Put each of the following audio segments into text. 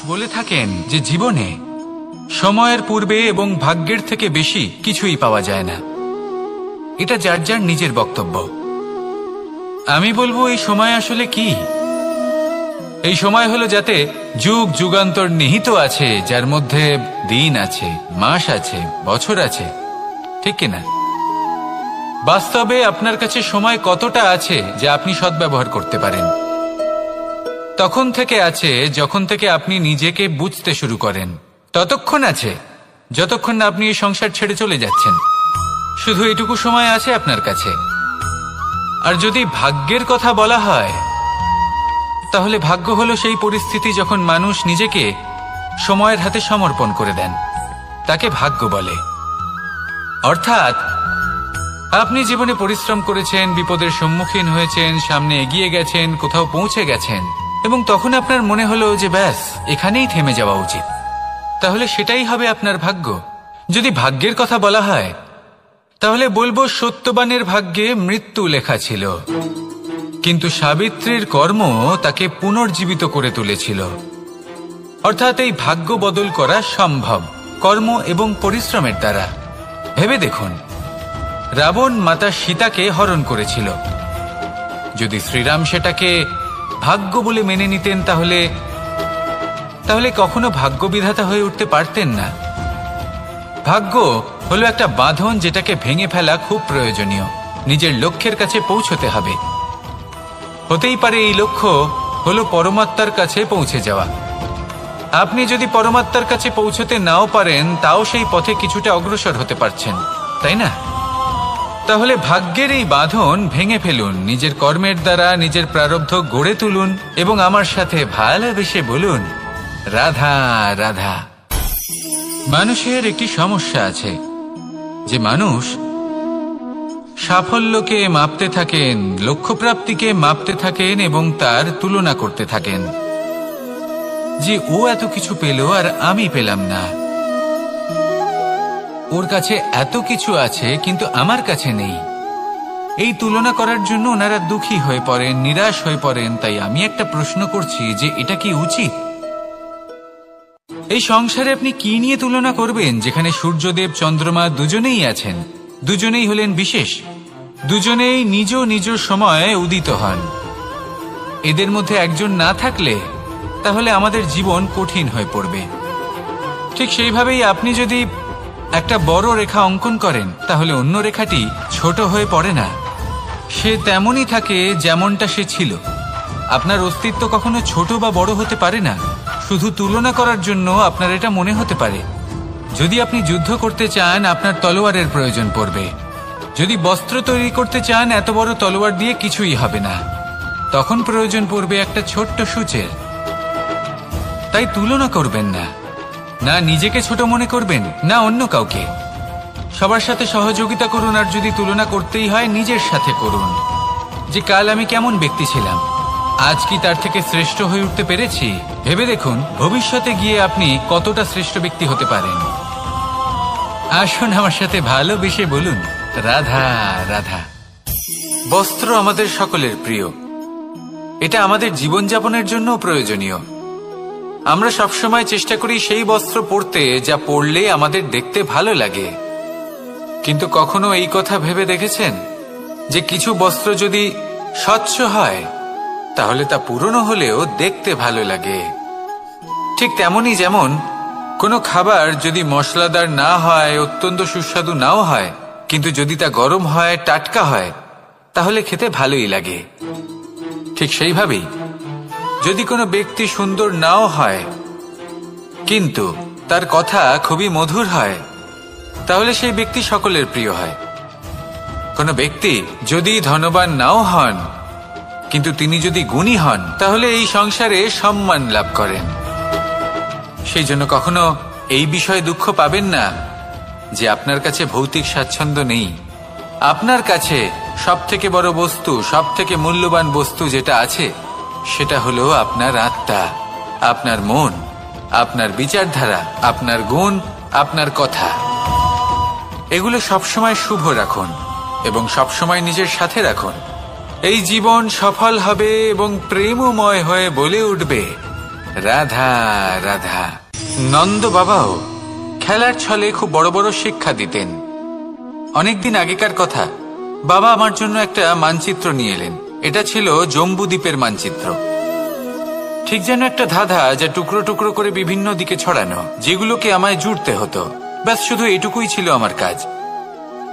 বলে থাকেন যে জীবনে সময়ের পূর্বে এবং ভাগ্যের থেকে বেশি কিছুই পাওয়া যায় না। এটা যার যার নিজের বক্তব্য। আমি বলবো এই সময় আসলে কি? এই সময় হলো যাতে যুগ যুগান্তর নিহিত আছে, যার মধ্যে দিন আছে, মাস আছে, বছর আছে, ঠিক কিনা? বাস্তবে আপনার কাছে সময় কতটা আছে যা আপনি সদ্ব্যবহার করতে পারেন? তখন থেকে আছে যখন থেকে আপনি নিজেকে বুঝতে শুরু করেন। ততক্ষণ আছে যতক্ষণ না আপনি এই সংসার ছেড়ে চলে যাচ্ছেন। শুধু এটুকু সময় আছে আপনার কাছে। আর যদি ভাগ্যের কথা বলা হয়, তাহলে ভাগ্য হলো সেই পরিস্থিতি যখন মানুষ নিজেকে সময়ের হাতে সমর্পণ করে দেন, তাকে ভাগ্য বলে। অর্থাৎ আপনি জীবনে পরিশ্রম করেছেন, বিপদের সম্মুখীন হয়েছেন, সামনে এগিয়ে গেছেন, কোথাও পৌঁছে গেছেন, এবং তখন আপনার মনে হলো যে ব্যাস এখানেই থেমে যাওয়া উচিত। তাহলে সেটাই হবে আপনার ভাগ্য। যদি ভাগ্যের কথা বলা হয়, তাহলে বলবো সত্যবানের ভাগ্যে মৃত্যু লেখা ছিল, কিন্তু সাবিত্রীর কর্ম তাকে পুনর্জীবিত করে তুলেছিল। অর্থাৎ এই ভাগ্য বদল করা সম্ভব কর্ম এবং পরিশ্রমের দ্বারা। ভেবে দেখুন, রাবণ মাতা সীতাকে হরণ করেছিল। যদি শ্রীরাম সেটাকে ভাগ্য বলে মেনে নিতেন, তাহলে কখনো ভাগ্য বিধাতা হয়ে উঠতে পারতেন না। ভাগ্য হলো একটা বাঁধন যেটাকে ভেঙে ফেলা খুব প্রয়োজনীয়। নিজের লক্ষ্যের কাছে পৌঁছতে হবে। হতেই পারে এই লক্ষ্য হলো পরমাত্মার কাছে পৌঁছে যাওয়া। আপনি যদি পরমাত্মার কাছে পৌঁছতে নাও পারেন, তাও সেই পথে কিছুটা অগ্রসর হতে পারছেন, তাই না? তাহলে ভাগ্যের এই বাঁধন ভেঙে ফেলুন, নিজের কর্মের দ্বারা নিজের প্রারব্ধ গড়ে তুলুন এবং আমার সাথে ভালোবেসে বলুন, রাধা রাধা। মানুষের একটি সমস্যা আছে যে মানুষ সাফল্যকে মাপতে থাকেন, লক্ষ্যপ্রাপ্তিকে মাপতে থাকেন এবং তার তুলনা করতে থাকেন যে ও এত কিছু পেল আর আমি পেলাম না, ওর কাছে এত কিছু আছে কিন্তু আমার কাছে নেই। এই তুলনা করার জন্য ওনারা দুঃখী হয়ে পড়েন, নিরাশ হয়ে পড়েন। তাই আমি একটা প্রশ্ন করছি যে এটা কি উচিত? এই সংসারে আপনি কি নিয়ে তুলনা করবেন, যেখানে সূর্যদেব চন্দ্রমা দুজনেই আছেন, দুজনেই হলেন বিশেষ, দুজনেই নিজ নিজ সময়ে উদিত হন। এদের মধ্যে একজন না থাকলে তাহলে আমাদের জীবন কঠিন হয়ে পড়বে। ঠিক সেইভাবেই আপনি যদি একটা বড় রেখা অঙ্কন করেন, তাহলে অন্য রেখাটি ছোট হয়ে পড়ে না, সে তেমনই থাকে যেমনটা সে ছিল। আপনার অস্তিত্ব কখনো ছোট বা বড় হতে পারে না। শুধু তুলনা করার জন্য আপনার এটা মনে হতে পারে। যদি আপনি যুদ্ধ করতে চান, আপনার তলোয়ারের প্রয়োজন পড়বে। যদি বস্ত্র তৈরি করতে চান, এত বড় তলোয়ার দিয়ে কিছুই হবে না, তখন প্রয়োজন পড়বে একটা ছোট্ট সূচের। তাই তুলনা করবেন না, না নিজেকে ছোট মনে করবেন, না অন্য কাউকে। সবার সাথে সহযোগিতা করুন, আর যদি তুলনা করতেই হয় নিজের সাথে করুন, যে কাল আমি কেমন ব্যক্তি ছিলাম, আজ কি তার থেকে শ্রেষ্ঠ হয়ে উঠতে পেরেছি? ভেবে দেখুন ভবিষ্যতে গিয়ে আপনি কতটা শ্রেষ্ঠ ব্যক্তি হতে পারেন। আসুন আমার সাথে ভালোবেসে বলুন, রাধা রাধা। বস্ত্র আমাদের সকলের প্রিয়, এটা আমাদের জীবনযাপনের জন্য প্রয়োজনীয়। আমরা সবসময় চেষ্টা করি সেই বস্ত্র পরতে যা পরলে আমাদের দেখতে ভালো লাগে। কিন্তু কখনো এই কথা ভেবে দেখেছেন যে কিছু বস্ত্র যদি স্বচ্ছ হয়, তাহলে তা পুরনো হলেও দেখতে ভালো লাগে? ঠিক তেমনই যেমন কোনো খাবার যদি মশলাদার না হয়, অত্যন্ত সুস্বাদু নাও হয়, কিন্তু যদি তা গরম হয়, টাটকা হয়, তাহলে খেতে ভালোই লাগে। ঠিক সেইভাবেই যদি কোনো ব্যক্তি সুন্দর নাও হয়, কিন্তু তার কথা খুবই মধুর হয়, তাহলে সেই ব্যক্তি সকলের প্রিয় হয়। কোনো ব্যক্তি যদি ধনবান নাও হন, কিন্তু তিনি যদি গুণী হন, তাহলে এই সংসারে সম্মান লাভ করেন। সেই জন্য কখনো এই বিষয়ে দুঃখ পাবেন না যে আপনার কাছে ভৌতিক স্বাচ্ছন্দ্য নেই। আপনার কাছে সব থেকে বড় বস্তু, সব থেকে মূল্যবান বস্তু যেটা আছে, সেটা হলো আপনার আত্মা, আপনার মন, আপনার বিচারধারা, আপনার গুণ, আপনার কথা। এগুলো সবসময় শুভ রাখুন এবং সবসময় নিজের সাথে রাখুন। এই জীবন সফল হবে এবং প্রেমময় হয়ে বলে উঠবে, রাধা রাধা। নন্দ বাবাও খেলার ছলে খুব বড় বড় শিক্ষা দিতেন। অনেকদিন আগেকার কথা, বাবা আমার জন্য একটা মানচিত্র নিয়ে এলেন। এটা ছিল জম্বুদ্বীপের মানচিত্র, ঠিক যেন একটা ধাঁধা যা টুকরো টুকরো করে বিভিন্ন দিকে ছড়ানো, যেগুলোকে আমায় জুড়তে হতো। ব্যাস শুধু এটুকুই ছিল আমার কাজ।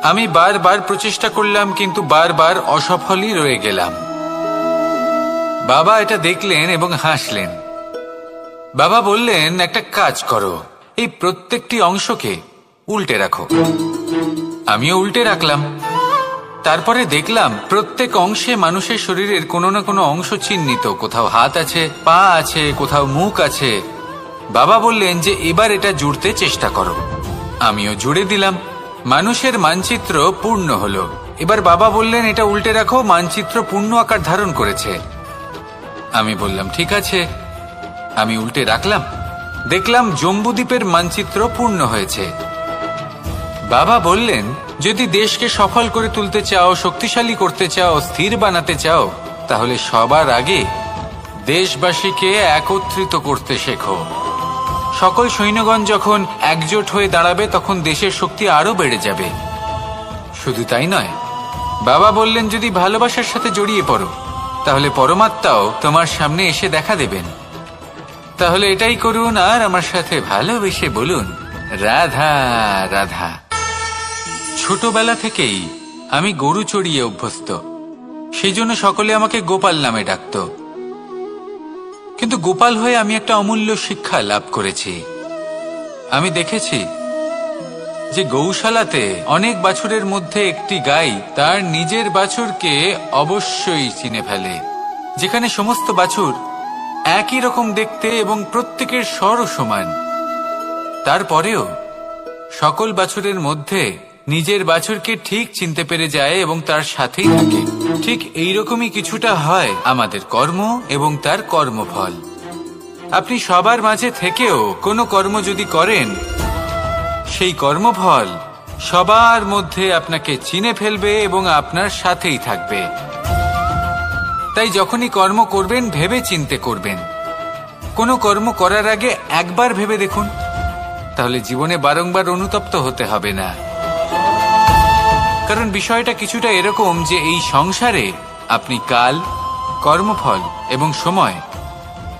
আমি বারবার প্রচেষ্টা করলাম, কিন্তু বারবার অসফলই রয়ে গেলাম। বাবা এটা দেখলেন এবং হাসলেন। বাবা বললেন, একটা কাজ করো, এই প্রত্যেকটি অংশকে উল্টে রাখো। আমিও উল্টে রাখলাম। তারপরে দেখলাম প্রত্যেক অংশে মানুষের শরীরের কোনো না কোনো অংশ চিহ্নিত। কোথাও হাত আছে, পা আছে, কোথাও মুখ আছে। বাবা বললেন যে এবার এটা জুড়তে চেষ্টা করো। আমিও জুড়ে দিলাম। মানুষের মানচিত্র পূর্ণ হলো। এবার বাবা বললেন, এটা উল্টে রাখো, মানচিত্র পূর্ণ আকার ধারণ করেছে। আমি বললাম, ঠিক আছে। আমি উল্টে রাখলাম। দেখলাম জম্বুদ্বীপের মানচিত্র পূর্ণ হয়েছে। বাবা বললেন, যদি দেশকে সফল করে তুলতে চাও, শক্তিশালী করতে চাও, স্থির বানাতে চাও, তাহলে সবার আগে দেশবাসীকে একত্রিত করতে শেখো। সকল সৈন্যগণ যখন একজোট হয়ে দাঁড়াবে, তখন দেশের শক্তি আরো বেড়ে যাবে। শুধু তাই নয়, বাবা বললেন, যদি ভালোবাসার সাথে জড়িয়ে পড়ো, তাহলে পরমাত্মাও তোমার সামনে এসে দেখা দেবেন। তাহলে এটাই করুন আর আমার সাথে ভালোবেসে বলুন, রাধা রাধা। ছোটবেলা থেকেই আমি গরু চড়িয়ে অভ্যস্ত, সেই জন্য সকলে আমাকে গোপাল নামে ডাকত। কিন্তু গোপাল হয়ে আমি একটা অমূল্য শিক্ষা লাভ করেছি। আমি দেখেছি যে গৌশালাতে অনেক বাছুরের মধ্যে একটি গাই তার নিজের বাছুরকে অবশ্যই চিনে ফেলে। যেখানে সমস্ত বাছুর একই রকম দেখতে এবং প্রত্যেকের স্বরও সমান, তারপরেও সকল বাছুরের মধ্যে নিজের বাছুরকে ঠিক চিনতে পেরে যায় এবং তার সাথেই থাকে। ঠিক এইরকমই কিছুটা হয় আমাদের কর্ম এবং তার কর্মফল। আপনি সবার মাঝে থেকেও কোনো কর্ম যদি করেন, সেই কর্মফল সবার মধ্যে আপনাকে চিনে ফেলবে এবং আপনার সাথেই থাকবে। তাই যখনই কর্ম করবেন, ভেবে চিন্তে করবেন। কোনো কর্ম করার আগে একবার ভেবে দেখুন, তাহলে জীবনে বারংবার অনুতপ্ত হতে হবে না। কারণ বিষয়টা কিছুটা এরকম যে এই সংসারে আপনি কাল, কর্মফল এবং সময়,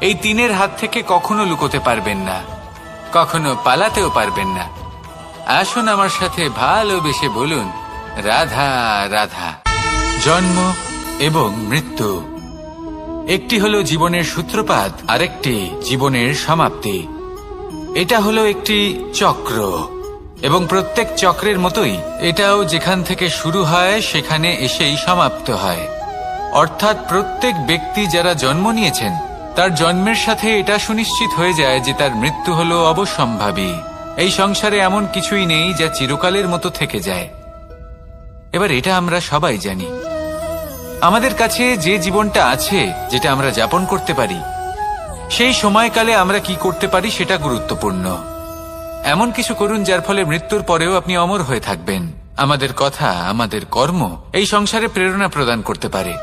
এই তিনের হাত থেকে কখনো লুকোতে পারবেন না, কখনো পালাতেও পারবেন না। আসুন আমার সাথে ভালোবেসে বলুন, রাধা রাধা। জন্ম এবং মৃত্যু, একটি হলো জীবনের সূত্রপাত, আরেকটি জীবনের সমাপ্তি। এটা হলো একটি চক্র এবং প্রত্যেক চক্রের মতোই এটাও যেখান থেকে শুরু হয় সেখানে এসেই সমাপ্ত হয়। অর্থাৎ প্রত্যেক ব্যক্তি যারা জন্ম নিয়েছেন, তার জন্মের সাথে এটা সুনিশ্চিত হয়ে যায় যে তার মৃত্যু হলো অবশ্যম্ভাবী। এই সংসারে এমন কিছুই নেই যা চিরকালের মতো থেকে যায়। এবার এটা আমরা সবাই জানি। আমাদের কাছে যে জীবনটা আছে, যেটা আমরা যাপন করতে পারি, সেই সময়কালে আমরা কি করতে পারি সেটা গুরুত্বপূর্ণ। এমন কিছু করুন যার ফলে মৃত্যুর পরেও আপনি অমর হয়ে থাকবেন। আমাদের কথা, আমাদের কর্ম এই সংসারে প্রেরণা প্রদান করতে পারে।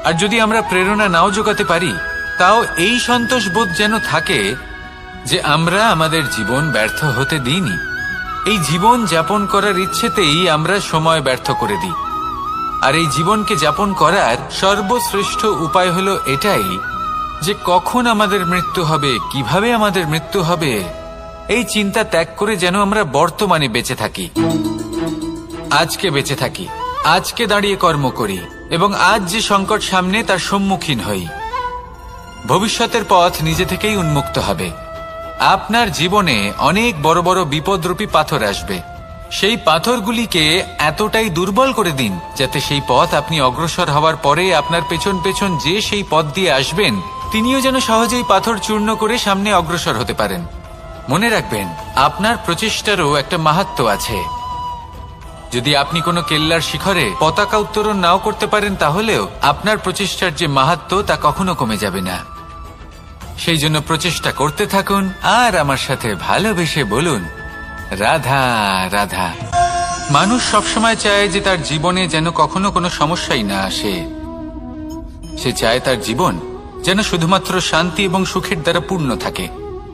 আর যদি আমরা প্রেরণা নাও জোগাতে পারি, তাও এই সন্তোষ বোধ যেন থাকে যে আমরা আমাদের জীবন ব্যর্থ হতে দিইনি। এই জীবন যাপন করার ইচ্ছেতেই আমরা সময় ব্যর্থ করে দিই। আর এই জীবনকে যাপন করার সর্বশ্রেষ্ঠ উপায় হলো এটাই যে কখন আমাদের মৃত্যু হবে, কিভাবে আমাদের মৃত্যু হবে, এই চিন্তা ত্যাগ করে যেন আমরা বর্তমানে বেঁচে থাকি, আজকে বেঁচে থাকি, আজকে দাঁড়িয়ে কর্ম করি এবং আজ যে সংকট সামনে তার সম্মুখীন হই। ভবিষ্যতের পথ নিজে থেকেই উন্মুক্ত হবে। আপনার জীবনে অনেক বড় বড় বিপদরূপী পাথর আসবে। সেই পাথরগুলিকে এতটাই দুর্বল করে দিন যাতে সেই পথ আপনি অগ্রসর হওয়ার পরে আপনার পেছন পেছন যে সেই পথ দিয়ে আসবেন, তিনিও যেন সহজেই পাথর চূর্ণ করে সামনে অগ্রসর হতে পারেন। মনে রাখবেন, আপনার প্রচেষ্টারও একটা মাহাত্ম্য আছে। যদি আপনি কোনো কেল্লার শিখরে পতাকা উত্তোলন নাও করতে পারেন, তাহলেও আপনার প্রচেষ্টার যে মাহাত্ম্য তা কখনো কমে যাবে না। সেই জন্য প্রচেষ্টা করতে থাকুন আর আমার সাথে ভালোবেসে বলুন, রাধা রাধা। মানুষ সবসময় চায় যে তার জীবনে যেন কখনো কোনো সমস্যাই না আসে। সে চায় তার জীবন যেন শুধুমাত্র শান্তি এবং সুখের দ্বারা পূর্ণ থাকে।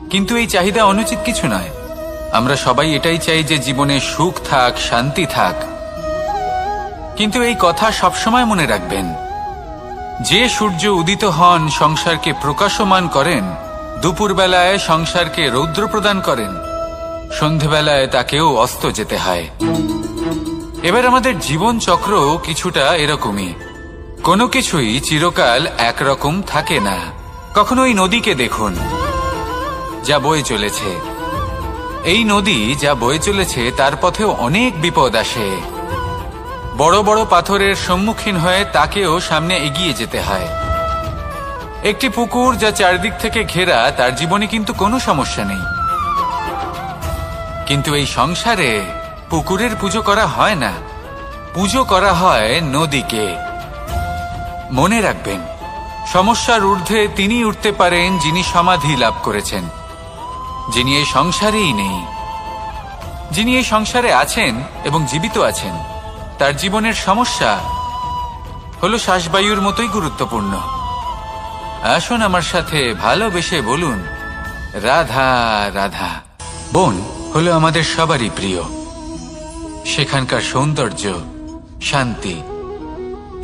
কিন্তু এই চাহিদা অনুচিত কিছু নয়। আমরা সবাই এটাই চাই যে জীবনে সুখ থাক, শান্তি থাক। কিন্তু এই কথা সবসময় মনে রাখবেন, যে সূর্য উদিত হন সংসারকে প্রকাশমান করেন, দুপুরবেলায় সংসারকে রৌদ্র প্রদান করেন, সন্ধেবেলায় তাকেও অস্ত যেতে হয়। এবার আমাদের জীবন চক্র কিছুটা এরকমই। কোনো কিছুই চিরকাল একরকম থাকে না। কখনো এই নদীকে দেখুন, যা বয়ে চলেছে। এই নদী যা বয়ে চলেছে তার পথেও অনেক বিপদ আসে। বড় বড় পাথরের সম্মুখীন হয়ে তাকেও সামনে এগিয়ে যেতে হয়। একটি পুকুর যা চারদিক থেকে ঘেরা, তার জীবনে কিন্তু কোনো সমস্যা নেই। কিন্তু এই সংসারে পুকুরের পুজো করা হয় না, পুজো করা হয় নদীকে। মনে রাখবেন, সমস্যার ঊর্ধ্বে তিনি উঠতে পারেন যিনি সমাধি লাভ করেছেন, যিনি এই সংসারেই নেই। যিনি এই সংসারে আছেন এবং জীবিত আছেন, তার জীবনের সমস্যা হলো শ্বাসবায়ুর মতোই গুরুত্বপূর্ণ। আসুন আমার সাথে ভালোবেসে বলুন, রাধা রাধা। বন হলো আমাদের সবারই প্রিয়। সেখানকার সৌন্দর্য, শান্তি,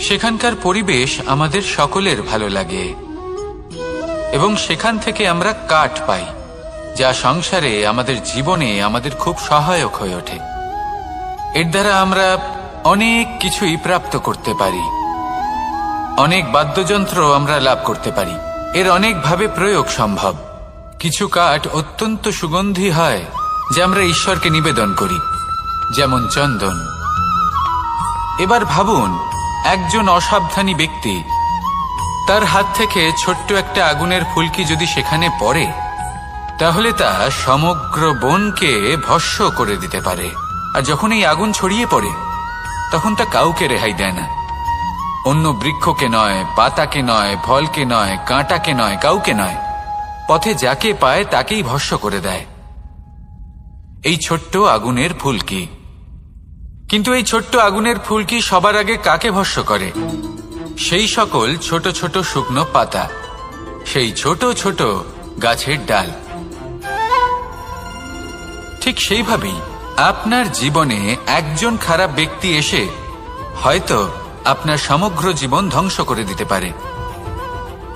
সেখানকার পরিবেশ আমাদের সকলের ভালো লাগে এবং সেখান থেকে আমরা কাঠ পাই, যা সংসারে আমাদের জীবনে আমাদের খুব সহায়ক হয়ে ওঠে। এর দ্বারা আমরা অনেক কিছুই প্রাপ্ত করতে পারি। অনেক বাদ্যযন্ত্র আমরা লাভ করতে পারি। এর অনেকভাবে প্রয়োগ সম্ভব। কিছু কাঠ অত্যন্ত সুগন্ধি হয়, যা আমরা ঈশ্বরকে নিবেদন করি, যেমন চন্দন। এবার ভাবুন, একজন অসাবধানী ব্যক্তি, তার হাত থেকে ছোট্ট একটা আগুনের ফুলকি যদি সেখানে পড়ে, তাহলে তা সমগ্র বনকে ভস্ম করে দিতে পারে। আর যখন এই আগুন ছড়িয়ে পড়ে, তখন তা কাউকে রেহাই দেয় না। অন্য বৃক্ষকে নয়, পাতাকে নয়, ফলকে নয়, কাঁটাকে নয়, কাউকে নয়, পথে যাকে পায় তাকেই ভস্ম করে দেয়। এই ছোট্ট আগুনের ফুলকি। কিন্তু এই ছোট্ট আগুনের ফুলকি সবার আগে কাকে ভস্ম করে? সেই সকল ছোট ছোট শুকনো পাতা, সেই ছোট ছোট গাছের ডাল। ঠিক সেইভাবেই আপনার জীবনে একজন খারাপ ব্যক্তি এসে হয়তো আপনার সমগ্র জীবন ধ্বংস করে দিতে পারে।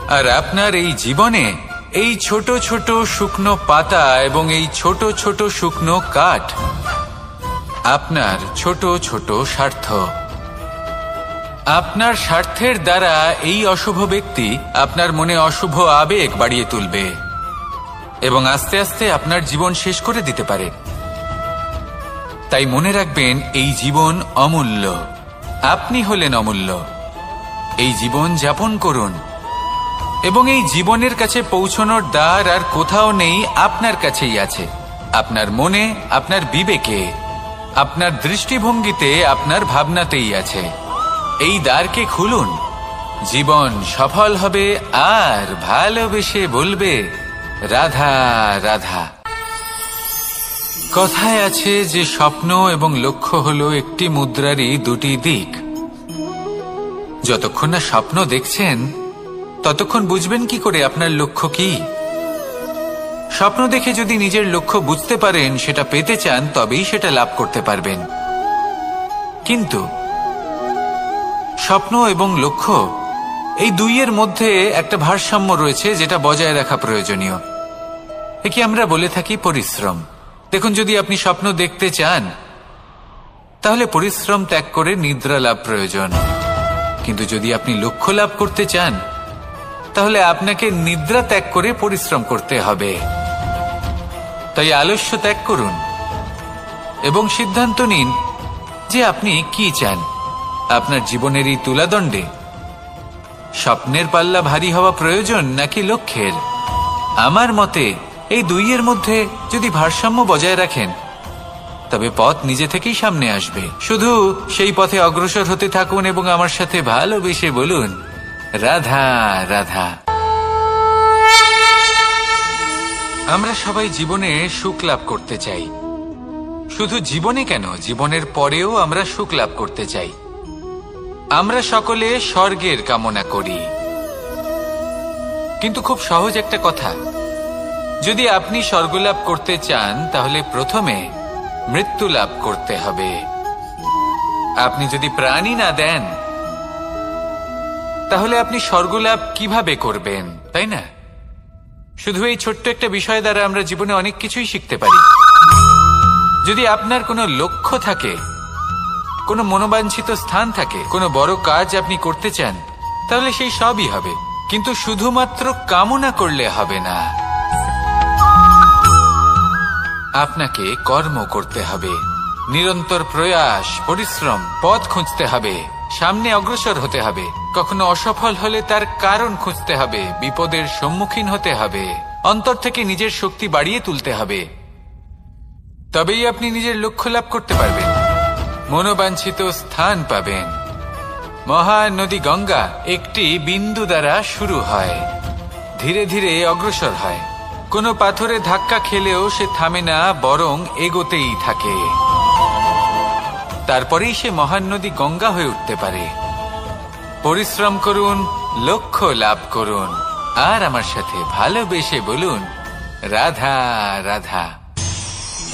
আর আপনার এই জীবনে এই ছোট ছোট শুকনো পাতা এবং এই ছোট ছোট শুকনো কাঠ আপনার ছোট ছোট স্বার্থ। আপনার স্বার্থের দ্বারা এই অশুভ ব্যক্তি আপনার মনে অশুভ আবেগ বাড়িয়ে তুলবে এবং আস্তে আস্তে আপনার জীবন শেষ করে দিতে পারে। তাই মনে রাখবেন, এই জীবন অমূল্য। আপনি হলেন অমূল্য। এই জীবন যাপন করুন এবং এই জীবনের কাছে পৌঁছানোর দ্বার আর কোথাও নেই, আপনার কাছেই আছে। আপনার মনে, আপনার বিবেকে, আপনার দৃষ্টিভঙ্গিতে, আপনার ভাবনাতেই আছে। এই দ্বারকে খুলুন, জীবন সফল হবে আর ভালোবেসে বলবে, রাধা রাধা। কথায় আছে যে স্বপ্ন এবং লক্ষ্য হলো একটি মুদ্রারই দুটি দিক। যতক্ষণ না স্বপ্ন দেখছেন, ততক্ষণ বুঝবেন কি করে আপনার লক্ষ্য কি? স্বপ্ন দেখে যদি নিজের লক্ষ্য বুঝতে পারেন, সেটা পেতে চান, তবেই সেটা লাভ করতে পারবেন। কিন্তু স্বপ্ন এবং লক্ষ্য, এই দুইয়ের মধ্যে একটা ভারসাম্য রয়েছে, যেটা বজায় রাখা প্রয়োজনীয়। একে আমরা বলে থাকি পরিশ্রম। দেখুন, যদি আপনি স্বপ্ন দেখতে চান, তাহলে পরিশ্রম ত্যাগ করে নিদ্রা লাভ প্রয়োজন। কিন্তু যদি আপনি লক্ষ্য লাভ করতে চান, তাহলে আপনাকে নিদ্রা ত্যাগ করে পরিশ্রম করতে হবে। তাই আলস্য ত্যাগ করুন এবং সিদ্ধান্ত নিন যে আপনি কি চান। আপনার জীবনের এই তুলাদণ্ডে স্বপ্নের পাল্লা ভারী হওয়া প্রয়োজন নাকি লক্ষ্যের? আমার মতে এই দুইয়ের মধ্যে যদি ভারসাম্য বজায় রাখেন, তবে পথ নিজে থেকেই সামনে আসবে। শুধু সেই পথে অগ্রসর হতে থাকুন এবং আমার সাথে ভালোবেসে বলুন, রাধা রাধা। আমরা সবাই জীবনে সুখ লাভ করতে চাই। শুধু জীবনে কেন, জীবনের পরেও আমরা সুখ লাভ করতে চাই। আমরা সকলে স্বর্গের কামনা করি। কিন্তু খুব সহজ একটা কথা, যদি আপনি স্বর্গলাভ করতে চান তাহলে প্রথমে মৃত্যু লাভ করতে হবে। আপনি যদি প্রাণই না দেন তাহলে আপনি স্বর্গলাভ কিভাবে করবেন, তাই না? শুধু এই ছোট্ট একটা বিষয় দ্বারা আমরা জীবনে অনেক কিছুই শিখতে পারি। যদি আপনার কোনো লক্ষ্য থাকে, কোনো মনোবাঞ্ছিত স্থান থাকে, কোনো বড় কাজ আপনি করতে চান, তাহলে সেই সবই হবে। কিন্তু শুধুমাত্র কামনা করলে হবে না, আপনাকে কর্ম করতে হবে, নিরন্তর প্রয়াস, পরিশ্রম, পথ খুঁজতে হবে, সামনে অগ্রসর হতে হবে। কখনো অসফল হলে তার কারণ খুঁজতে হবে, বিপদের সম্মুখীন হতে হবে, অন্তর থেকে নিজের শক্তি বাড়িয়ে তুলতে হবে। তবেই আপনি নিজের লক্ষ্য লাভ করতে পারবেন, মনোবাঞ্ছিত স্থান পাবেন। মহান নদী গঙ্গা একটি বিন্দু দ্বারা শুরু হয়, ধীরে ধীরে অগ্রসর হয়। কোনো পাথরে ধাক্কা খেলেও সে থামে না, বরং এগোতেই থাকে। তারপরেই সে মহান নদী গঙ্গা হয়ে উঠতে পারে। পরিশ্রম করুন, লক্ষ্য লাভ করুন, আর আমার সাথে ভালোবেসে বলুন, রাধা রাধা।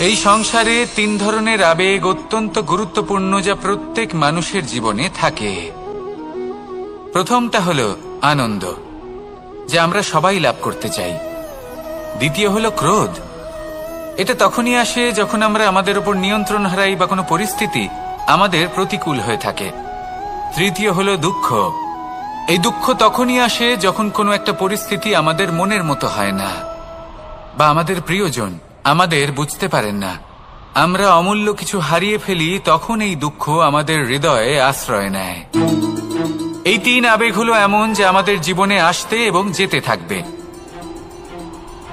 এই সংসারে 3 ধরনের আবেগ অত্যন্ত গুরুত্বপূর্ণ, যা প্রত্যেক মানুষের জীবনে থাকে। প্রথমটা হলো আনন্দ, যা আমরা সবাই লাভ করতে চাই। দ্বিতীয় হলো ক্রোধ, এটা তখনই আসে যখন আমরা আমাদের উপর নিয়ন্ত্রণ হারাই বা কোনো পরিস্থিতি আমাদের প্রতিকূল হয়ে থাকে। তৃতীয় হলো দুঃখ, এই দুঃখ তখনই আসে যখন কোনো একটা পরিস্থিতি আমাদের মনের মতো হয় না, বা আমাদের প্রিয়জন আমাদের বুঝতে পারেন না, আমরা অমূল্য কিছু হারিয়ে ফেলি, তখন এই দুঃখ আমাদের হৃদয়ে আশ্রয় নেয়। এই 3 আবেগ হলো এমন যে আমাদের জীবনে আসতে এবং যেতে থাকবে।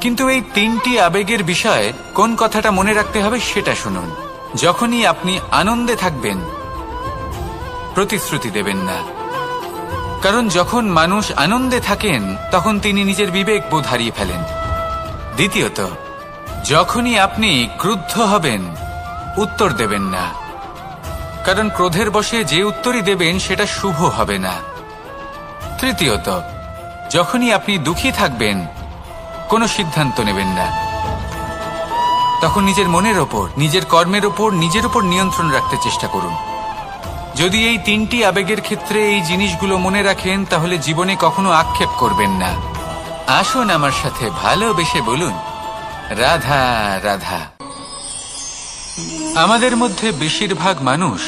কিন্তু এই 3টি আবেগের বিষয়ে কোন কথাটা মনে রাখতে হবে সেটা শুনুন। যখনই আপনি আনন্দে থাকবেন, প্রতিশ্রুতি দেবেন না, কারণ যখন মানুষ আনন্দে থাকেন তখন তিনি নিজের বিবেক বোধ হারিয়ে ফেলেন। দ্বিতীয়ত, যখনই আপনি ক্রুদ্ধ হবেন, উত্তর দেবেন না, কারণ ক্রোধের বশে যে উত্তরই দেবেন সেটা শুভ হবে না। তৃতীয়ত, যখনই আপনি দুঃখী থাকবেন, কোনো সিদ্ধান্ত নেবেন না, তখন নিজের মনের ওপর, নিজের কর্মের ওপর, নিজের ওপর নিয়ন্ত্রণ রাখতে চেষ্টা করুন। যদি এই 3টি আবেগের ক্ষেত্রে এই জিনিসগুলো মনে রাখেন, তাহলে জীবনে কখনো আক্ষেপ করবেন না। আসুন আমার সাথে ভালোবেসে বলুন, রাধা রাধা। আমাদের মধ্যে বেশিরভাগ মানুষ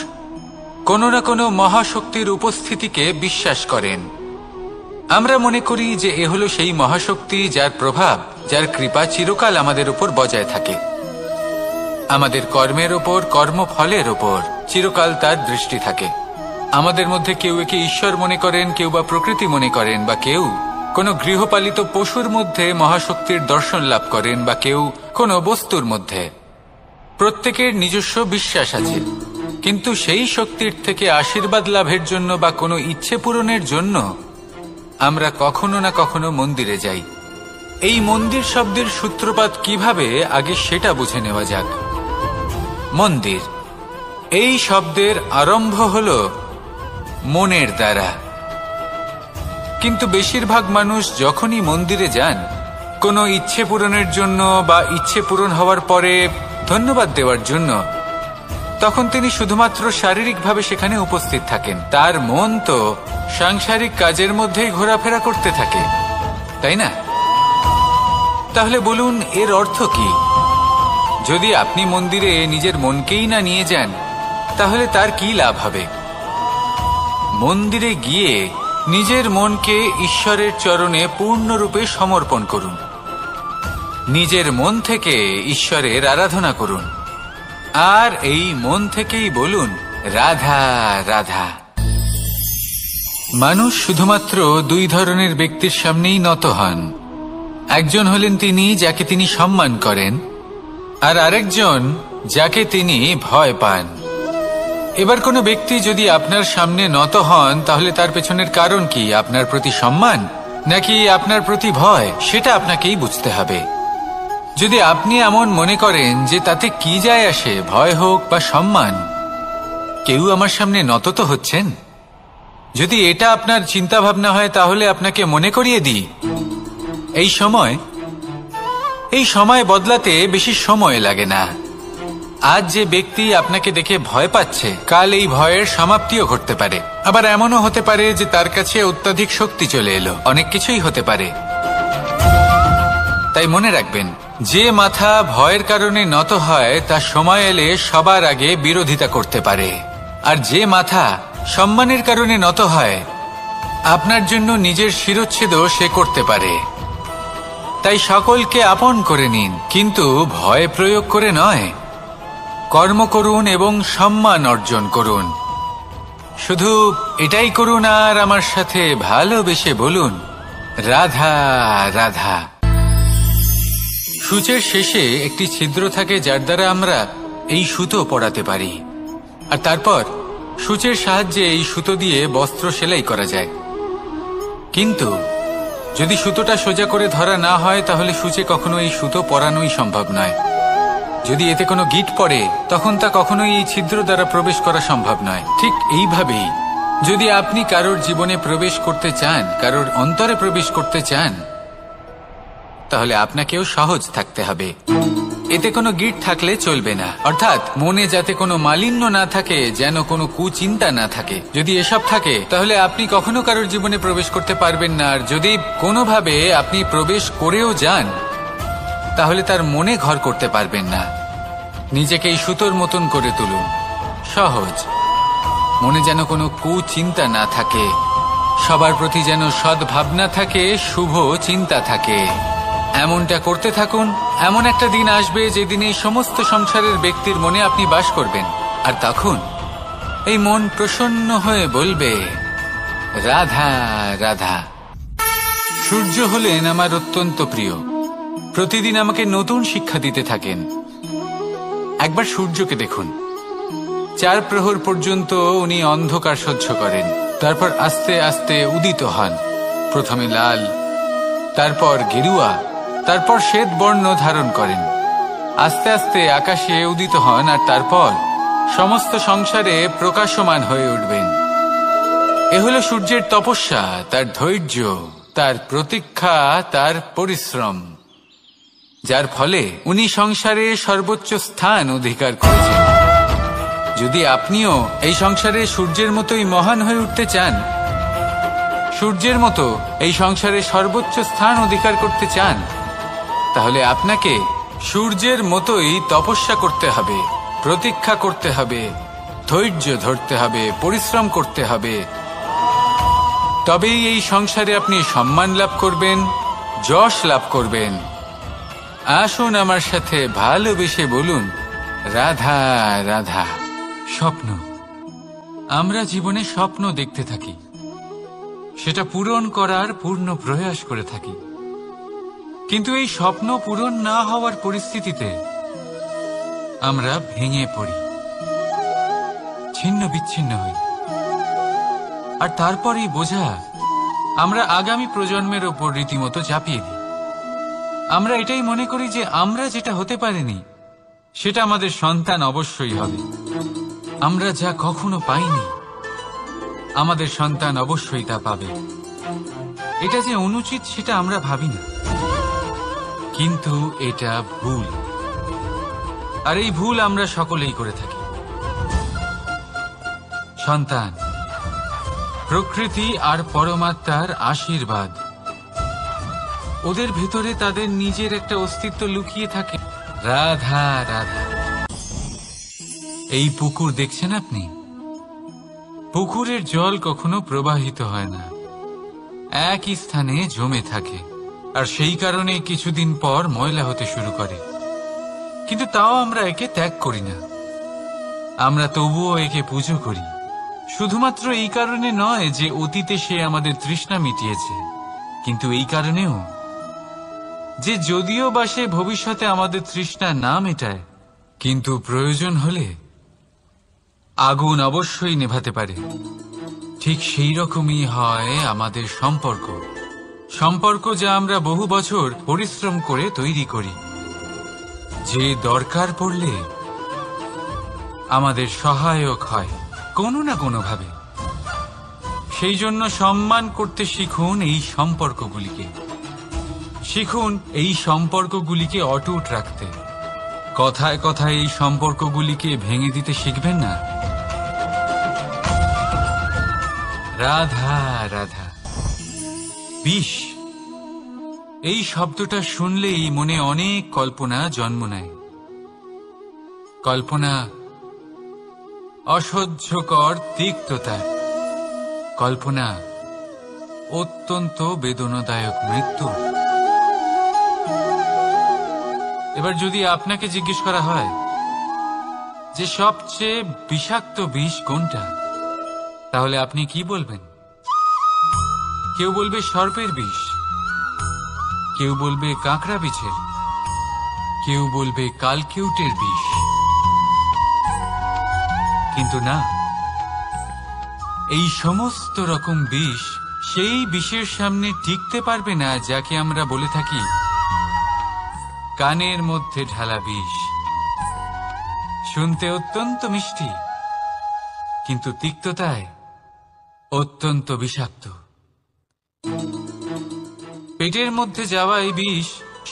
কোনো না কোনো মহাশক্তির উপস্থিতিকে বিশ্বাস করেন। আমরা মনে করি যে এ হলো সেই মহাশক্তি যার প্রভাব, যার কৃপা চিরকাল আমাদের উপর বজায় থাকে। আমাদের কর্মের ওপর, কর্মফলের ওপর চিরকাল তার দৃষ্টি থাকে। আমাদের মধ্যে কেউ একে ঈশ্বর মনে করেন, কেউ বা প্রকৃতি মনে করেন, বা কেউ কোনো গৃহপালিত পশুর মধ্যে মহাশক্তির দর্শন লাভ করেন, বা কেউ কোনো বস্তুর মধ্যে। প্রত্যেকের নিজস্ব বিশ্বাস আছে, কিন্তু সেই শক্তির থেকে আশীর্বাদ লাভের জন্য বা কোনো ইচ্ছে পূরণের জন্য আমরা কখনো না কখনো মন্দিরে যাই। এই মন্দির শব্দের সূত্রপাত কিভাবে, আগে সেটা বুঝে নেওয়া যাক। মন্দির, এই শব্দের আরম্ভ হলো মনের দ্বারা। কিন্তু বেশিরভাগ মানুষ যখনই মন্দিরে যান কোনো ইচ্ছে পূরণের জন্য বা ইচ্ছে পূরণ হওয়ার পরে ধন্যবাদ দেওয়ার জন্য, তখন তিনি শুধুমাত্র শারীরিকভাবে সেখানে উপস্থিত থাকেন। তার মন তো সাংসারিক কাজের মধ্যেই ঘোরাফেরা করতে থাকে, তাই না? তাহলে বলুন, এর অর্থ কি? যদি আপনি মন্দিরে নিজের মনকেই না নিয়ে যান, তাহলে তার কি লাভ হবে? মন্দিরে গিয়ে নিজের মনকে ঈশ্বরের চরণে পূর্ণরূপে সমর্পণ করুন। নিজের মন থেকে ঈশ্বরের আরাধনা করুন, আর এই মন থেকেই বলুন, রাধা রাধা। মানুষ শুধুমাত্র 2 ধরনের ব্যক্তির সামনেই নত হন। একজন হলেন তিনি যাকে তিনি সম্মান করেন, আর আরেকজন যাকে তিনি ভয় পান। এবার কোনো ব্যক্তি যদি আপনার সামনে নত হন, তাহলে তার পেছনের কারণ কি? আপনার প্রতি সম্মান নাকি আপনার প্রতি ভয়? সেটা আপনাকেই বুঝতে হবে। যদি আপনি এমন মনে করেন যে তাতে কি যায় আসে, ভয় হোক বা সম্মান, কেউ আমার সামনে নত তো হচ্ছেন, যদি এটা আপনার চিন্তা ভাবনা হয়, তাহলে আপনাকে মনে করিয়ে দিই, এই সময় বদলাতে বেশি সময় লাগে না। আজ যে ব্যক্তি আপনাকে দেখে ভয় পাচ্ছে, কাল এই ভয়ের সমাপ্তিও ঘটতে পারে। আবার এমনও হতে পারে যে তার কাছে অত্যাধিক শক্তি চলে এলো। অনেক কিছুই হতে পারে। তাই মনে রাখবেন, যে মাথা ভয়ের কারণে নত হয় তা সময় এলে সবার আগে বিরোধিতা করতে পারে, আর যে মাথা সম্মানের কারণে নত হয় আপনার জন্য নিজের শিরচ্ছেদও সে করতে পারে। তাই সকলকে আপন করে নিন, কিন্তু ভয় প্রয়োগ করে নয়। কর্ম করুন এবং সম্মান অর্জন করুন। শুধু এটাই করুন আর আমার সাথে ভালোবেসে বলুন, রাধা রাধা। সূচের শেষে একটি ছিদ্র থাকে যার দ্বারা আমরা এই সুতো পরাতে পারি, আর তারপর সূচের সাহায্যে এই সুতো দিয়ে বস্ত্র সেলাই করা যায়। কিন্তু যদি সুতোটা সোজা করে ধরা না হয় তাহলে সূচে কখনো এই সুতো পরানোই সম্ভব নয়। যদি এতে কোনো গিঁট পড়ে তখন তা কখনোই এই ছিদ্র দ্বারা প্রবেশ করা সম্ভব নয়। ঠিক এইভাবেই যদি আপনি কারোর জীবনে প্রবেশ করতে চান, কারোর অন্তরে প্রবেশ করতে চান, তাহলে আপনাকেও সহজ থাকতে হবে। এতে কোনো গিঁট থাকলে চলবে না, অর্থাৎ মনে যাতে কোনো মালিন্য না থাকে, যেন কোনো কুচিন্তা না থাকে। যদি এসব থাকে তাহলে আপনি কখনো কারোর জীবনে প্রবেশ করতে পারবেন না। আর যদি কোনোভাবে আপনি প্রবেশ করেও যান তাহলে তার মনে ঘর করতে পারবেন না। নিজেকে এই সুতোর মতন করে তুলুন, সহজ। মনে যেন কোনো কুচিন্তা না থাকে, সবার প্রতি যেন সদ্ভাবনা থাকে, শুভ চিন্তা থাকে। এমনটা করতে থাকুন। এমন একটা দিন আসবে যেদিন এই সমস্ত সংসারের ব্যক্তির মনে আপনি বাস করবেন, আর তখন এই মন প্রসন্ন হয়ে বলবে, রাধা রাধা। সূর্য হলেন আমার অত্যন্ত প্রিয়। প্রতিদিন আমাকে নতুন শিক্ষা দিতে থাকেন। একবার সূর্যকে দেখুন। 4 প্রহর পর্যন্ত উনি অন্ধকার সহ্য করেন, তারপর আস্তে আস্তে উদিত হন। প্রথমে লাল, তারপর গেরুয়া, তারপর শ্বেত বর্ণ ধারণ করেন। আস্তে আস্তে আকাশে উদিত হন, আর তারপর সমস্ত সংসারে প্রকাশমান হয়ে উঠবেন। এ হলো সূর্যের তপস্যা, তার ধৈর্য, তার প্রতীক্ষা, তার পরিশ্রম, যার ফলে উনি সংসারে সর্বোচ্চ স্থান অধিকার করেছেন। যদি আপনিও এই সংসারে সূর্যের মতোই মহান হয়ে উঠতে চান, সূর্যের মতো এই সংসারে সর্বোচ্চ স্থান অধিকার করতে চান, তাহলে আপনাকে সূর্যের মতোই তপস্যা করতে হবে, প্রতীক্ষা করতে হবে, ধৈর্য ধরতে হবে, পরিশ্রম করতে হবে। তবেই এই সংসারে আপনি সম্মান লাভ করবেন, যশ লাভ করবেন। আসুন আমার সাথে ভালোবেসে বলুন, রাধা রাধা। স্বপ্ন, আমরা জীবনে স্বপ্ন দেখতে থাকি, সেটা পূরণ করার পূর্ণ প্রয়াস করে থাকি। কিন্তু এই স্বপ্ন পূরণ না হওয়ার পরিস্থিতিতে আমরা ভেঙে পড়ি, ছিন্ন বিচ্ছিন্ন হই, আর তারপরই বোঝা আমরা আগামী প্রজন্মের ওপর রীতিমতো চাপিয়ে দিই। আমরা এটাই মনে করি যে আমরা যেটা হতে পারিনি সেটা আমাদের সন্তান অবশ্যই হবে। আমরা যা কখনো পাইনি আমাদের সন্তান অবশ্যই তা পাবে। এটা যে অনুচিত সেটা আমরা ভাবি না, কিন্তু এটা ভুল, আর এই ভুল আমরা সকলেই করে থাকি। সন্তান প্রকৃতি আর পরমাত্মার আশীর্বাদ। ওদের ভেতরে তাদের নিজের একটা অস্তিত্ব লুকিয়ে থাকে। রাধা রাধা। এই পুকুর দেখছেন আপনি? পুকুরের জল কখনো প্রবাহিত হয় না, একই স্থানে জমে থাকে, আর সেই কারণে কিছুদিন পর ময়লা হতে শুরু করে। কিন্তু তাও আমরা একে ত্যাগ করি না, আমরা তবুও একে পুজো করি। শুধুমাত্র এই কারণে নয় যে অতীতে সে আমাদের তৃষ্ণা মিটিয়েছে, কিন্তু এই কারণেও যে যদিও বা সে ভবিষ্যতে আমাদের তৃষ্ণা না মেটায়, কিন্তু প্রয়োজন হলে আগুন অবশ্যই নেভাতে পারে। ঠিক সেই রকমই হয় আমাদের সম্পর্ক, সম্পর্ক যা আমরা বহু বছর পরিশ্রম করে তৈরি করি, যে দরকার পড়লে আমাদের সহায়ক হয় কোনো না কোনোভাবে। সেই জন্য সম্মান করতে শিখুন এই সম্পর্কগুলিকে। শিখুন এই সম্পর্কগুলিকে অটুট রাখতে। কথায় কথায় এই সম্পর্কগুলিকে ভেঙে দিতে শিখবেন না। রাধা রাধা। বিষ, এই শব্দটা শুনলেই মনে অনেক কল্পনা জন্ম নেয়। কল্পনা অসহ্যকর তিক্ততা, কল্পনা অত্যন্ত বেদনাদায়ক মৃত্যু। এবার যদি আপনাকে জিজ্ঞেস করা হয় যে সবচেয়ে বিষাক্ত বিষ কোনটা, তাহলে আপনি কি বলবেন? কেউ বলবে সর্পের বিষ, কেউ বলবে কাঁকড়া বিছের, কেউ বলবে কালকিউটের বিষ। কিন্তু না, এই সমস্ত রকম বিষ সেই বিষের সামনে টিকতে পারবে না যাকে আমরা বলে থাকি কানের মধ্যে ঢালা বিষ। শুনতে অত্যন্ত মিষ্টি, কিন্তু তিক্ততায় অত্যন্ত বিষাক্ত। পেটের মধ্যে যাওয়া এই বিষ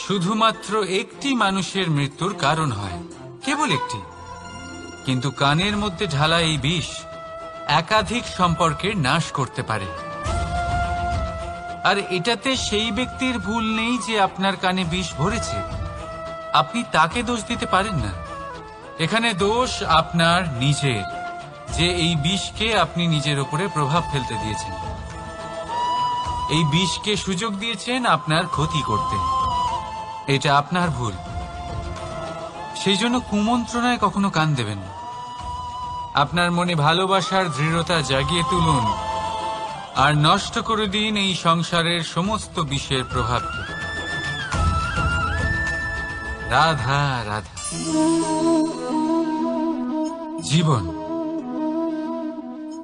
শুধুমাত্র একটি মানুষের মৃত্যুর কারণ হয়, কেবল একটি। কিন্তু কানের মধ্যে ঢালা এই বিষ একাধিক সম্পর্কের নাশ করতে পারে। আর এটাতে সেই ব্যক্তির ভুল নেই যে আপনার কানে বিষ ভরেছে। আপনি তাকে দোষ দিতে পারেন না। এখানে দোষ আপনার নিজের, যে এই বিষকে আপনি নিজের উপরে প্রভাব ফেলতে দিয়েছেন। এই বিষকে সুযোগ দিয়েছেন আপনার ক্ষতি করতে। এটা আপনার ভুল। সেই জন্য কুমন্ত্রণায় কখনো কান দেবেন না। আপনার মনে ভালোবাসার দৃঢ়তা জাগিয়ে তুলুন আর নষ্ট করে দিন এই সংসারের সমস্ত বিষের প্রভাবকে। রাধা রাধা। জীবন,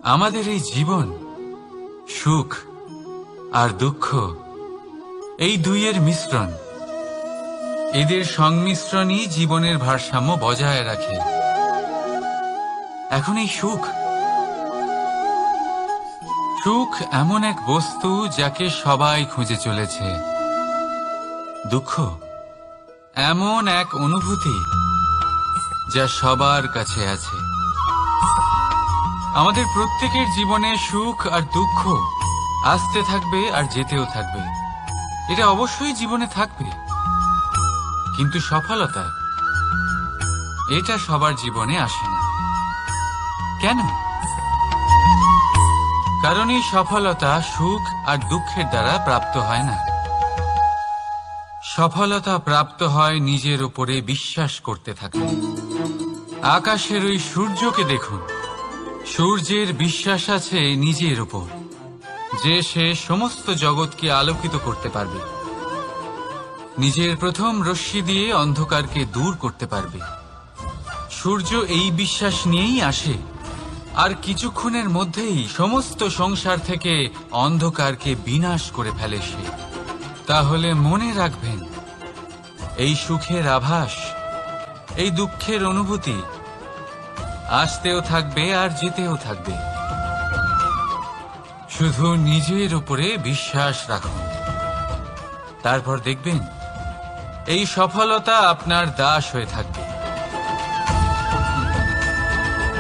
আমাদের এই জীবন সুখ আর দুঃখ, এই দুইয়ের মিশ্রণ। এদের সংমিশ্রণই জীবনের ভারসাম্য বজায় রাখে। এখন এই সুখ, সুখ এমন এক বস্তু যাকে সবাই খুঁজে চলেছে। দুঃখ এমন এক অনুভূতি যা সবার কাছে আছে। আমাদের প্রত্যেকের জীবনে সুখ আর দুঃখ আসতে থাকবে আর যেতেও থাকবে। এটা অবশ্যই জীবনে থাকবে। কিন্তু সফলতা, এটা সবার জীবনে আসে না। কেন? কারণ এই সফলতা সুখ আর দুঃখের দ্বারা প্রাপ্ত হয় না। সফলতা প্রাপ্ত হয় নিজের উপরে বিশ্বাস করতে থাকলে। আকাশের ওই সূর্যকে দেখুন। সূর্যের বিশ্বাস আছে নিজের উপর যে সে সমস্ত জগৎকে আলোকিত করতে পারবে। নিজের প্রথম রশ্মি দিয়ে অন্ধকারকে দূর করতে পারবে। সূর্য এই বিশ্বাস নিয়েই আসে, আর কিছুক্ষণের মধ্যেই সমস্ত সংসার থেকে অন্ধকারকে বিনাশ করে ফেলে সে। তাহলে মনে রাখবেন, এই সুখের আভাস, এই দুঃখের অনুভূতি আসতেও থাকবে আর যেতেও থাকবে। শুধু নিজের উপরে বিশ্বাস রাখুন। তারপর দেখবেন এই সফলতা আপনার দাস হয়ে থাকবে।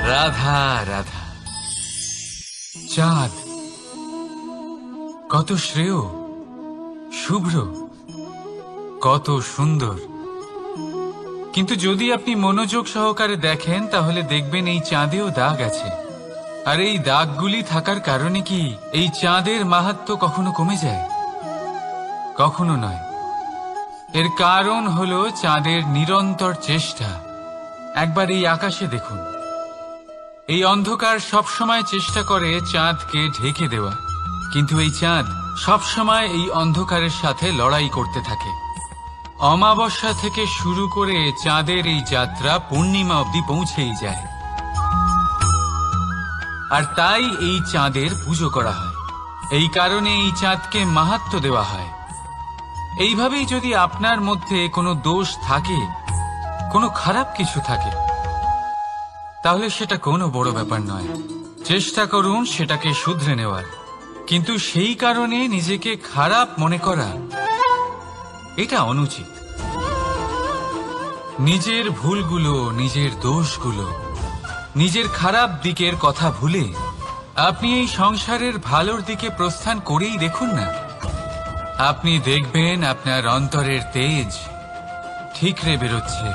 রাধা রাধা। চাঁদ কত শ্রেয়, শুভ্র, কত সুন্দর। কিন্তু যদি আপনি মনোযোগ সহকারে দেখেন তাহলে দেখবেন এই চাঁদেও দাগ আছে। আর এই দাগগুলি থাকার কারণে কি এই চাঁদের মাহাত্ম্য কখনো কমে যায়? কখনো নয়। এর কারণ হলো চাঁদের নিরন্তর চেষ্টা। একবার এই আকাশে দেখুন। এই অন্ধকার সবসময় চেষ্টা করে চাঁদকে ঢেকে দেওয়া, কিন্তু এই চাঁদ সবসময় এই অন্ধকারের সাথে লড়াই করতে থাকে। অমাবস্যা থেকে শুরু করে চাঁদের এই যাত্রা পূর্ণিমা অবধি পৌঁছেই যায়। আর তাই এই চাঁদের পুজো করা হয়। এই কারণে এই চাঁদকে মাহাত্ম্য দেওয়া হয়। এইভাবেই যদি আপনার মধ্যে কোনো দোষ থাকে, কোনো খারাপ কিছু থাকে, তাহলে সেটা কোনো বড় ব্যাপার নয়। চেষ্টা করুন সেটাকে শুধরে নেওয়ার। কিন্তু সেই কারণে নিজেকে খারাপ মনে করা, এটা অনুচিত। নিজের ভুলগুলো, নিজের দোষগুলো, নিজের খারাপ দিকের কথা ভুলে আপনি এই সংসারের ভালোর দিকে প্রস্থান করেই দেখুন না। আপনি দেখবেন আপনার অন্তরের তেজ ঠিকরে বেরোচ্ছে।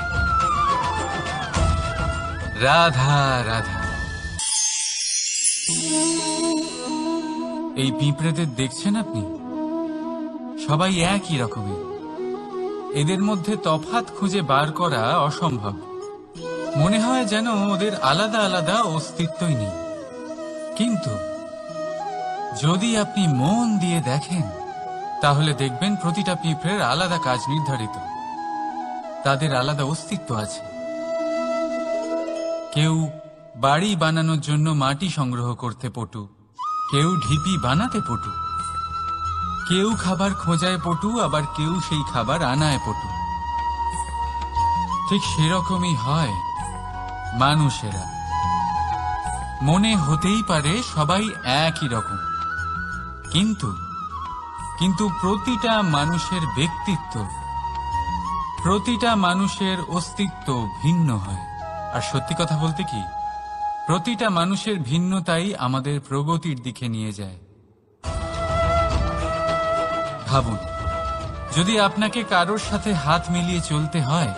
রাধা রাধা। এই পিঁপড়েদের দেখছেন আপনি? সবাই একই রকমের। এদের মধ্যে তফাৎ খুঁজে বার করা অসম্ভব। মনে হয় যেন ওদের আলাদা আলাদা অস্তিত্বই নেই। কিন্তু যদি আপনি মন দিয়ে দেখেন তাহলে দেখবেন প্রতিটা পিঁপড়ের আলাদা কাজ নির্ধারিত, তাদের আলাদা অস্তিত্ব আছে। কেউ বাড়ি বানানোর জন্য মাটি সংগ্রহ করতে পটু, কেউ ঢিপি বানাতে পটু, কেউ খাবার খোঁজায় পটু, আবার কেউ সেই খাবার আনায় পটু। ঠিক সেরকমই হয় মানুষেরা। মনে হতেই পারে সবাই একই রকম, কিন্তু প্রতিটা মানুষের ব্যক্তিত্ব, প্রতিটা মানুষের অস্তিত্ব ভিন্ন হয়। আর সত্যি কথা বলতে কি, প্রতিটা মানুষের ভিন্নতাই আমাদের প্রগতির দিকে নিয়ে যায়। ভাবুন, যদি আপনাকে কারোর সাথে হাত মিলিয়ে চলতে হয়,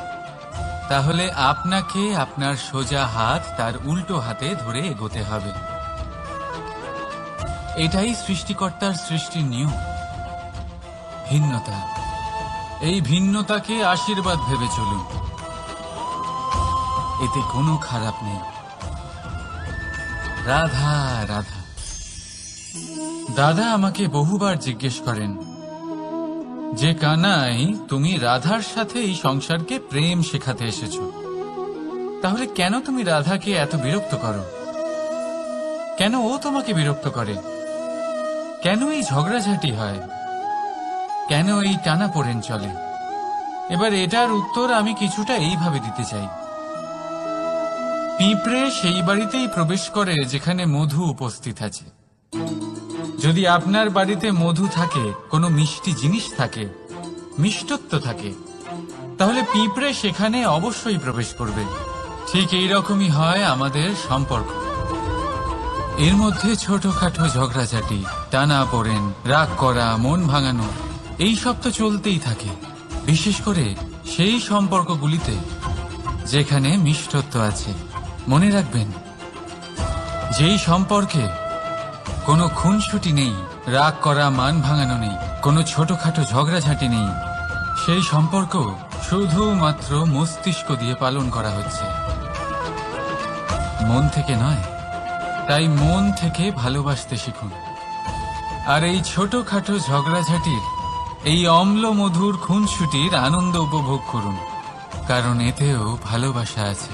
তাহলে আপনাকে আপনার সোজা হাত তার উল্টো হাতে ধরে এগোতে হবে। এটাই সৃষ্টিকর্তার সৃষ্টির নিয়ম। ভিন্নতা, এই ভিন্নতাকে আশীর্বাদ ভেবে চলুন, এতে কোনো খারাপ নেই। রাধা রাধা। দাদা আমাকে বহুবার জিজ্ঞেস করেন যে কানাই, তুমি রাধার সাথে এই সংসারকে প্রেম শেখাতে এসেছো, তাহলে কেন তুমি রাধাকে এত বিরক্ত করো? কেন ও তোমাকে বিরক্ত করে? কেন এই ঝগড়াঝাটি হয়? কেন এই টানাপোড়েন চলে? এবার এটার উত্তর আমি কিছুটা এইভাবে দিতে চাই। পিঁপড়ে সেই বাড়িতেই প্রবেশ করে যেখানে মধু উপস্থিত আছে। যদি আপনার বাড়িতে মধু থাকে, কোনো মিষ্টি জিনিস থাকে, মিষ্টত্ব থাকে, তাহলে পিঁপড়ে সেখানে অবশ্যই প্রবেশ করবে। ঠিক এইরকমই হয় আমাদের সম্পর্ক। এর মধ্যে ছোটখাটো ঝগড়াঝাটি, টানাপোড়েন, রাগ করা, মন ভাঙানো, এই সব তো চলতেই থাকে। বিশেষ করে সেই সম্পর্কগুলিতে যেখানে মিষ্টত্ব আছে। মনে রাখবেন, যেই সম্পর্কে কোনো খুনসুটি নেই, রাগ করা, মান ভাঙানো নেই, কোনো ছোটখাটো ঝগড়াঝাটি নেই, সেই সম্পর্ক শুধুমাত্র মস্তিষ্ক দিয়ে পালন করা হচ্ছে, মন থেকে নয়। তাই মন থেকে ভালোবাসতে শিখুন। আর এই ছোটখাটো ঝগড়াঝাটির, এই অম্ল মধুর খুনসুটির আনন্দ উপভোগ করুন, কারণ এতেও ভালোবাসা আছে।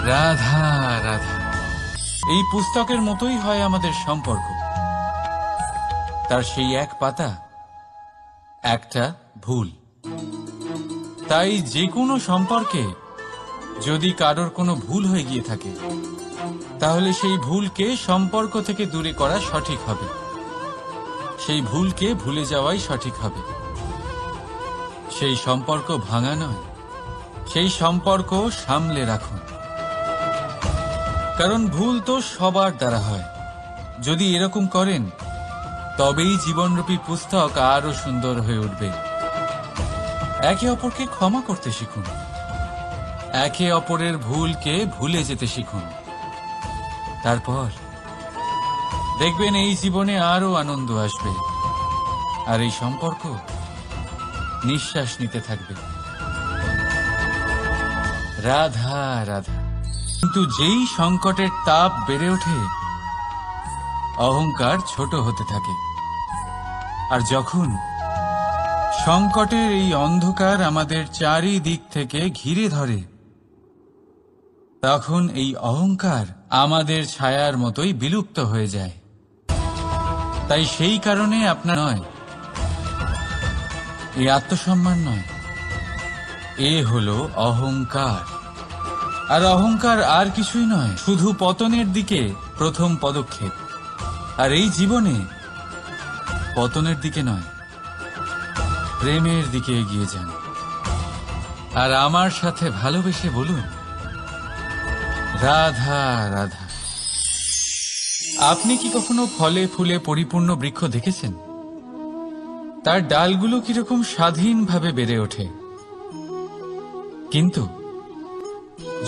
রাধা রাধা। এই পুস্তকের মতোই হয় আমাদের সম্পর্ক। তার সেই এক পাতা, একটা ভুল। তাই যে কোনো সম্পর্কে যদি কারোর কোনো ভুল হয়ে গিয়ে থাকে, তাহলে সেই ভুলকে সম্পর্ক থেকে দূরে করা সঠিক হবে। সেই ভুলকে ভুলে যাওয়াই সঠিক হবে। সেই সম্পর্ক ভাঙা নয়, সেই সম্পর্ক সামলে রাখুন। কারণ ভুল তো সবার দ্বারা হয়। যদি এরকম করেন, তবেই জীবনরূপী পুস্তক আরো সুন্দর হয়ে উঠবে। একে অপরকে ক্ষমা করতে শিখুন, একে অপরের ভুলকে ভুলে যেতে শিখুন। তারপর দেখবেন এই জীবনে আরো আনন্দ আসবে, আর এই সম্পর্ক নিঃশ্বাস নিতে থাকবে। রাধা রাধা। কিন্তু যেই সংকটের তাপ বেড়ে ওঠে, অহংকার ছোট হতে থাকে। আর যখন সংকটের এই অন্ধকার আমাদের চারিদিক থেকে ঘিরে ধরে, তখন এই অহংকার আমাদের ছায়ার মতোই বিলুপ্ত হয়ে যায়। তাই সেই কারণে আপনার নয়, এই আত্মসম্মান নয়, এ হলো অহংকার। আর অহংকার আর কিছুই নয়, শুধু পতনের দিকে প্রথম পদক্ষেপ। আর এই জীবনে পতনের দিকে নয়, প্রেমের দিকে এগিয়ে যান। আর আমার সাথে ভালোবেসে বলুন, রাধা রাধা। আপনি কি কখনো ফলে ফুলে পরিপূর্ণ বৃক্ষ দেখেছেন? তার ডালগুলো কিরকম স্বাধীনভাবে বেড়ে ওঠে, কিন্তু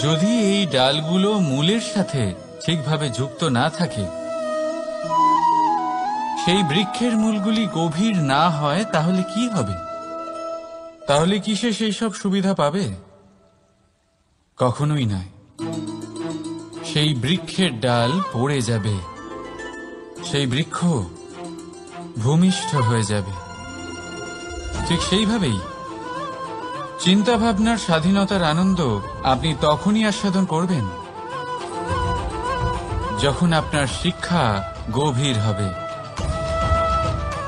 যদি এই ডালগুলো মূলের সাথে ঠিকভাবে যুক্ত না থাকে, সেই বৃক্ষের মূলগুলি গভীর না হয়, তাহলে কি হবে? তাহলে কি সে সেই সব সুবিধা পাবে? কখনোই নয়। সেই বৃক্ষের ডাল পড়ে যাবে, সেই বৃক্ষ ভূমিষ্ঠ হয়ে যাবে। ঠিক সেইভাবেই চিন্তা ভাবনার স্বাধীনতার আনন্দ আপনি তখনই আস্বাদন করবেন যখন আপনার শিক্ষা গভীর হবে।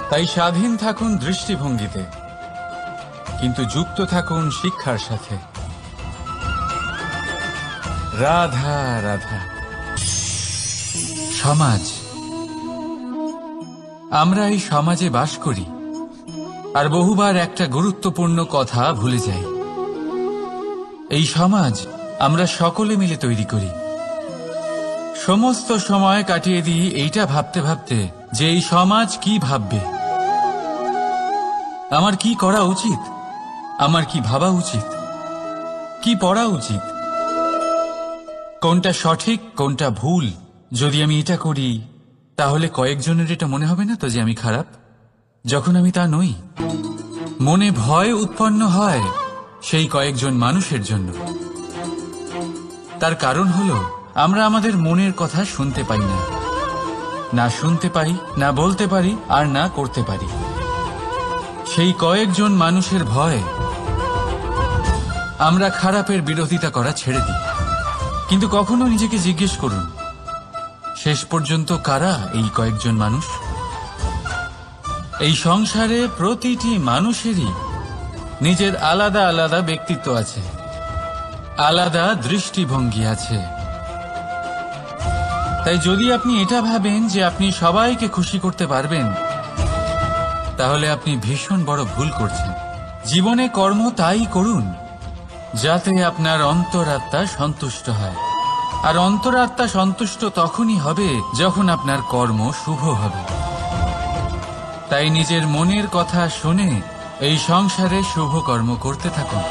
তাই স্বাধীন থাকুন দৃষ্টিভঙ্গিতে, কিন্তু যুক্ত থাকুন শিক্ষার সাথে। রাধা রাধা। সমাজ, আমরা এই সমাজে বাস করি, আর বহুবার একটা গুরুত্বপূর্ণ কথা ভুলে যাই। এই সমাজ আমরা সকলে মিলে তৈরি করি। সমস্ত সময় কাটিয়ে দিই এইটা ভাবতে ভাবতে যে এই সমাজ কি ভাববে, আমার কি করা উচিত, আমার কি ভাবা উচিত, কি পড়া উচিত, কোনটা সঠিক কোনটা ভুল। যদি আমি এটা করি তাহলে কয়েকজনের এটা মনে হবে না তো যে আমি খারাপ, যখন আমি তা নই। মনে ভয় উৎপন্ন হয় সেই কয়েকজন মানুষের জন্য। তার কারণ হলো আমরা আমাদের মনের কথা শুনতে পাই না, না শুনতে পারি, না বলতে পারি, আর না করতে পারি। সেই কয়েকজন মানুষের ভয় আমরা খারাপের বিরোধিতা করা ছেড়ে দিই। কিন্তু কখনো নিজেকে জিজ্ঞেস করুন, শেষ পর্যন্ত কারা এই কয়েকজন মানুষ? এই সংসারে প্রতিটি মানুষেরই নিজের আলাদা আলাদা ব্যক্তিত্ব আছে, আলাদা দৃষ্টিভঙ্গি আছে। তাই যদি আপনি এটা ভাবেন যে আপনি সবাইকে খুশি করতে পারবেন, তাহলে আপনি ভীষণ বড় ভুল করছেন। জীবনে কর্ম তাই করুন যাতে আপনার অন্তরাত্মা সন্তুষ্ট হয়, আর অন্তরাত্মা সন্তুষ্ট তখনই হবে যখন আপনার কর্ম শুভ হবে। তাই নিজের মনের কথা শুনে এই সংসারে শুভ কর্ম করতে থাকুন,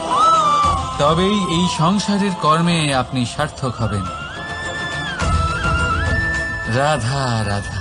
তবেই এই সংসারের কর্মে আপনি সার্থক হবেন। রাধা রাধা।